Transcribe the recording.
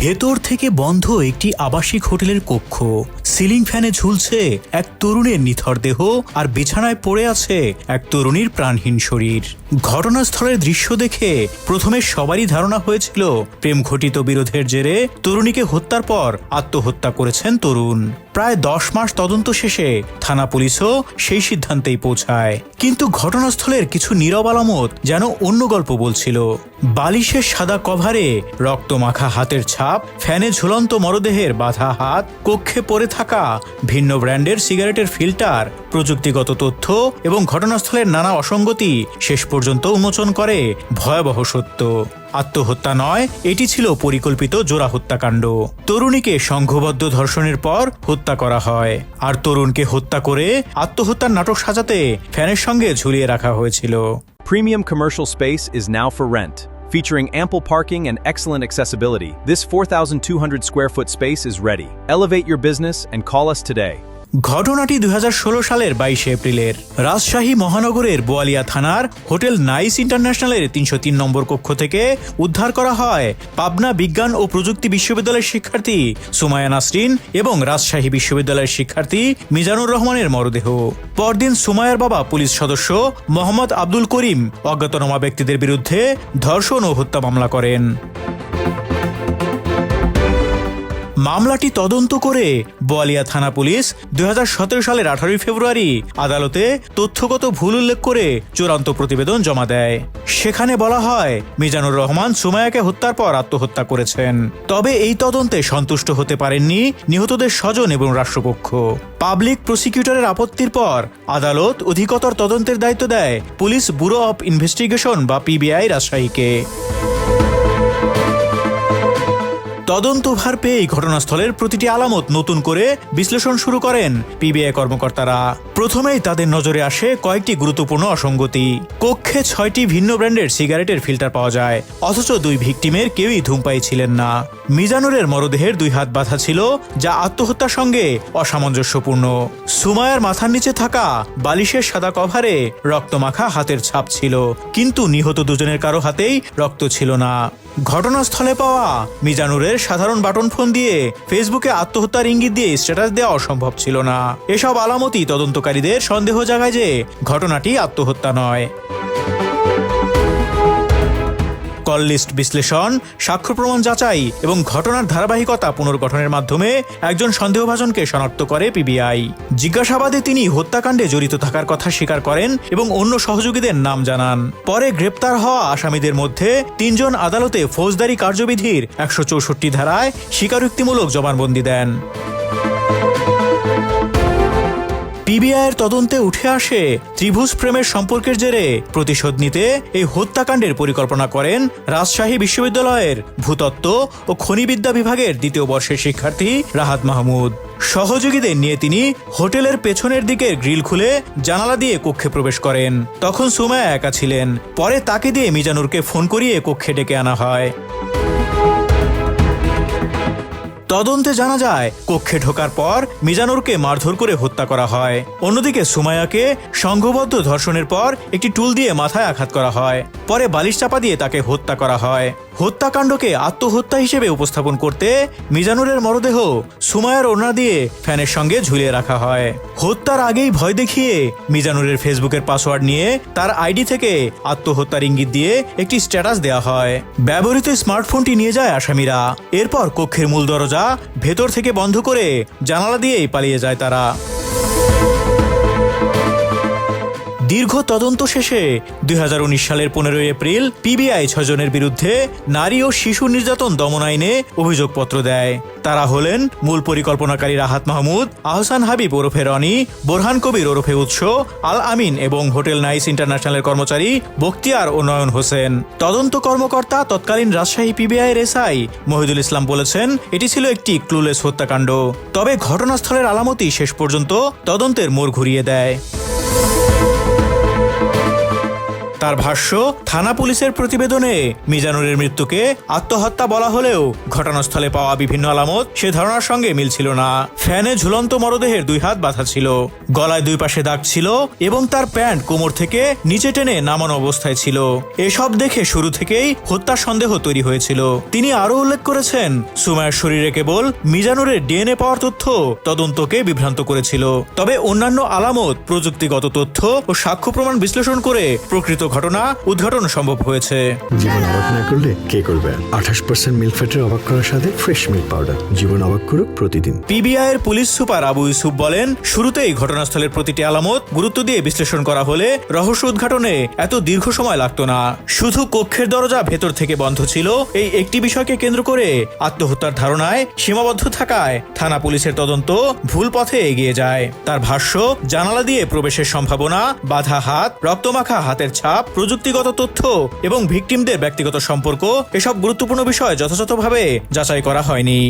ভেতর থেকে বন্ধ একটি আবাসিক হোটেলের কক্ষ। সিলিং ফ্যানে ঝুলছে এক তরুণের নিথর দেহ, আর বিছানায় পড়ে আছে এক তরুণীর প্রাণহীন শরীর। ঘটনাস্থলের দৃশ্য দেখে প্রথমে সবারই ধারণা হয়েছিল প্রেম ঘটিত বিরোধের জেরে তরুণীকে হত্যার পর আত্মহত্যা করেছেন তরুণ। প্রায় 10 মাস তদন্ত শেষে থানা পুলিশও সেই সিদ্ধান্তেই পৌঁছায়। কিন্তু ঘটনাস্থলের কিছু নীরব আলামত যেন অন্য গল্প বলছিল। বালিশের সাদা কভারে রক্তমাখা হাতের ছাপ, ফ্যানে ঝুলন্ত মরদেহের বাঁধা হাত, কক্ষে পড়ে থাকা ভিন্ন ব্র্যান্ডের সিগারেটের ফিল্টার, প্রযুক্তিগত তথ্য এবং ঘটনাস্থলের নানা অসঙ্গতি শেষ পর্যন্ত উন্মোচন করে ভয়াবহ সত্য। আত্মহত্যা নয়, এটি ছিল পরিকল্পিত জোড়া হত্যাকাণ্ড। তরুণীকে সংঘবদ্ধ ধর্ষণের পর হত্যা করা হয়, আর তরুণকে হত্যা করে আত্মহত্যার নাটক সাজাতে ফ্যানের সঙ্গে ঝুলিয়ে রাখা হয়েছিল। Premium commercial space is now for rent. Featuring ample parking and excellent accessibility, this 4,200 square foot space is ready. Elevate your business and call us today. ঘটনাটি 2016 সালের 22 এপ্রিলের। রাজশাহী মহানগরের বোয়ালিয়া থানার হোটেল নাইস ইন্টারন্যাশনালের 303 নম্বর কক্ষ থেকে উদ্ধার করা হয় পাবনা বিজ্ঞান ও প্রযুক্তি বিশ্ববিদ্যালয়ের শিক্ষার্থী সুমায়া নাসরিন এবং রাজশাহী বিশ্ববিদ্যালয়ের শিক্ষার্থী মিজানুর রহমানের মরদেহ। পরদিন সুমায়ার বাবা পুলিশ সদস্য মোহাম্মদ আব্দুল করিম অজ্ঞাতনামা ব্যক্তিদের বিরুদ্ধে ধর্ষণ ও হত্যা মামলা করেন। মামলাটি তদন্ত করে বোয়ালিয়া থানা পুলিশ 2017 সালের 18 ফেব্রুয়ারি আদালতে তথ্যগত ভুল উল্লেখ করে চূড়ান্ত প্রতিবেদন জমা দেয়। সেখানে বলা হয় মিজানুর রহমান সুমায়াকে হত্যার পর আত্মহত্যা করেছেন। তবে এই তদন্তে সন্তুষ্ট হতে পারেননি নিহতদের স্বজন এবং রাষ্ট্রপক্ষ। পাবলিক প্রসিকিউটরের আপত্তির পর আদালত অধিকতর তদন্তের দায়িত্ব দেয় পুলিশ ব্যুরো অব ইনভেস্টিগেশন বা পিবিআই রাজশাহীকে। তদন্তভার পেয়ে ঘটনাস্থলের প্রতিটি আলামত নতুন করে বিশ্লেষণ শুরু করেন পিবিআই কর্মকর্তারা। প্রথমেই তাদের নজরে আসে কয়েকটি গুরুত্বপূর্ণ অসঙ্গতি। কক্ষে 6টি ভিন্ন ব্র্যান্ডের সিগারেটের ফিল্টার পাওয়া যায়, অথচ 2 ভিকটিমের কেউই ধূমপায়ী ছিলেন না। মিজানুরের মরদেহের 2 হাত বাঁধা ছিল, যা আত্মহত্যার সঙ্গে অসামঞ্জস্যপূর্ণ। সুমায়ার মাথার নিচে থাকা বালিশের সাদা কভারে রক্তমাখা হাতের ছাপ ছিল, কিন্তু নিহত দুজনের কারো হাতেই রক্ত ছিল না। ঘটনাস্থলে পাওয়া মিজানুরের সাধারণ বাটন ফোন দিয়ে ফেসবুকে আত্মহত্যার ইঙ্গিত দিয়ে স্ট্যাটাস দেওয়া অসম্ভব ছিল না। এসব আলামতই তদন্তকারীদের সন্দেহ জাগায় যে ঘটনাটি আত্মহত্যা নয়। কল লিস্ট বিশ্লেষণ, সাক্ষ্য প্রমাণ যাচাই এবং ঘটনার ধারাবাহিকতা পুনর্গঠনের মাধ্যমে একজন সন্দেহভাজনকে শনাক্ত করে পিবিআই। জিজ্ঞাসাবাদে তিনি হত্যাকাণ্ডে জড়িত থাকার কথা স্বীকার করেন এবং অন্য সহযোগীদের নাম জানান। পরে গ্রেপ্তার হওয়া আসামিদের মধ্যে 3 জন আদালতে ফৌজদারি কার্যবিধির 164 ধারায় স্বীকারোক্তিমূলক জবানবন্দি দেন। পিবিআইয়ের তদন্তে উঠে আসে ত্রিভুজ প্রেমের সম্পর্কের জেরে প্রতিশোধ নিতে এই হত্যাকাণ্ডের পরিকল্পনা করেন রাজশাহী বিশ্ববিদ্যালয়ের ভূতত্ত্ব ও খনিবিদ্যা বিভাগের 2য় বর্ষের শিক্ষার্থী রাহাত মাহমুদ। সহযোগীদের নিয়ে তিনি হোটেলের পেছনের দিকের গ্রিল খুলে জানালা দিয়ে কক্ষে প্রবেশ করেন। তখন সুমায়া একা ছিলেন। পরে তাকে দিয়ে মিজানুরকে ফোন করিয়ে কক্ষে ডেকে আনা হয়। তদন্তে জানা যায় কক্ষে ঢোকার পর মিজানুরকে মারধর করে হত্যা করা হয়। অন্যদিকে সুমায়াকে সংঘবদ্ধ ধর্ষণের পর একটি টুল দিয়ে মাথায় আঘাত করা হয়। পরে বালিশ চাপা দিয়ে তাকে হত্যা করা হয়। হত্যাকাণ্ডকে আত্মহত্যা হিসেবে উপস্থাপন করতে মিজানুরের মরদেহ সুমায়ার ওড়না দিয়ে ফ্যানের সঙ্গে ঝুলিয়ে রাখা হয়। হত্যার আগেই ভয় দেখিয়ে মিজানুরের ফেসবুকের পাসওয়ার্ড নিয়ে তার আইডি থেকে আত্মহত্যার ইঙ্গিত দিয়ে একটি স্ট্যাটাস দেওয়া হয়। ব্যবহৃত স্মার্টফোনটি নিয়ে যায় আসামিরা। এরপর কক্ষের মূল দরজা ভেতর থেকে বন্ধ করে জানালা দিয়েই পালিয়ে যায় তারা। দীর্ঘ তদন্ত শেষে 2019 সালের 15 এপ্রিল পিবিআই 6 জনের বিরুদ্ধে নারী ও শিশু নির্যাতন দমন আইনে অভিযোগপত্র দেয়। তারা হলেন মূল পরিকল্পনাকারী রাহাত মাহমুদ, আহসান হাবিব ওরফে রনি, বোরহান কবির ওরফে উৎস, আল আমিন এবং হোটেল নাইস ইন্টারন্যাশনালের কর্মচারী বখতিয়ার ও নয়ন হোসেন। তদন্ত কর্মকর্তা তৎকালীন রাজশাহী পিবিআইয়ের এসআই মহিদুল ইসলাম বলেছেন, এটি ছিল একটি ক্লুলেস হত্যাকাণ্ড। তবে ঘটনাস্থলের আলামতই শেষ পর্যন্ত তদন্তের মোড় ঘুরিয়ে দেয়। তার ভাষ্য, থানা পুলিশের প্রতিবেদনে মিজানুরের মৃত্যুকে আত্মহত্যা বলা হলেও ঘটনাস্থলে পাওয়া বিভিন্ন আলামত সে ধারণার সঙ্গে মিলছিল না। ফ্যানে ঝুলন্ত মরদেহের 2 হাত বাঁধা ছিল, গলায় 2 পাশে দাগ ছিল এবং তার প্যান্ট কোমর থেকে নিচে টেনে নামানো অবস্থায় ছিল। এসব দেখে শুরু থেকেই হত্যার সন্দেহ তৈরি হয়েছিল। তিনি আরও উল্লেখ করেছেন, সুমাইয়ার শরীরে কেবল মিজানুরের ডিএনএ পাওয়ার তথ্য তদন্তকে বিভ্রান্ত করেছিল। তবে অন্যান্য আলামত, প্রযুক্তিগত তথ্য ও সাক্ষ্য প্রমাণ বিশ্লেষণ করে প্রকৃত ঘটনা উদ্ঘাটন সম্ভব হয়েছে। জীবন অবাক না করলে কে করবে? 28% মিল্ক ফ্যাটের অবাক করার সাথে ফ্রেশ মিল্ক পাউডার। জীবন অবাক করুক প্রতিদিন। পিবিআই এর পুলিশ সুপার আবু ইউসুফ বলেন, শুরুতেই ঘটনাস্থলের প্রতিটি আলামত গুরুত্ব দিয়ে বিশ্লেষণ করা হলে রহস্য উদ্ঘাটনে এত দীর্ঘ সময় লাগতো না। শুধু কক্ষের দরজা ভেতর থেকে বন্ধ ছিল, এই একটি বিষয়কে কেন্দ্র করে আত্মহত্যার ধারণায় সীমাবদ্ধ থাকায় থানা পুলিশের তদন্ত ভুল পথে এগিয়ে যায়। তার ভাষ্য, জানালা দিয়ে প্রবেশের সম্ভাবনা, বাঁধা হাত, রক্তমাখা হাতের ছাপ, প্রযুক্তিগত তথ্য এবং ভিকটিমদের ব্যক্তিগত সম্পর্ক, এসব গুরুত্বপূর্ণ বিষয় যথাযথভাবে যাচাই করা হয়নি।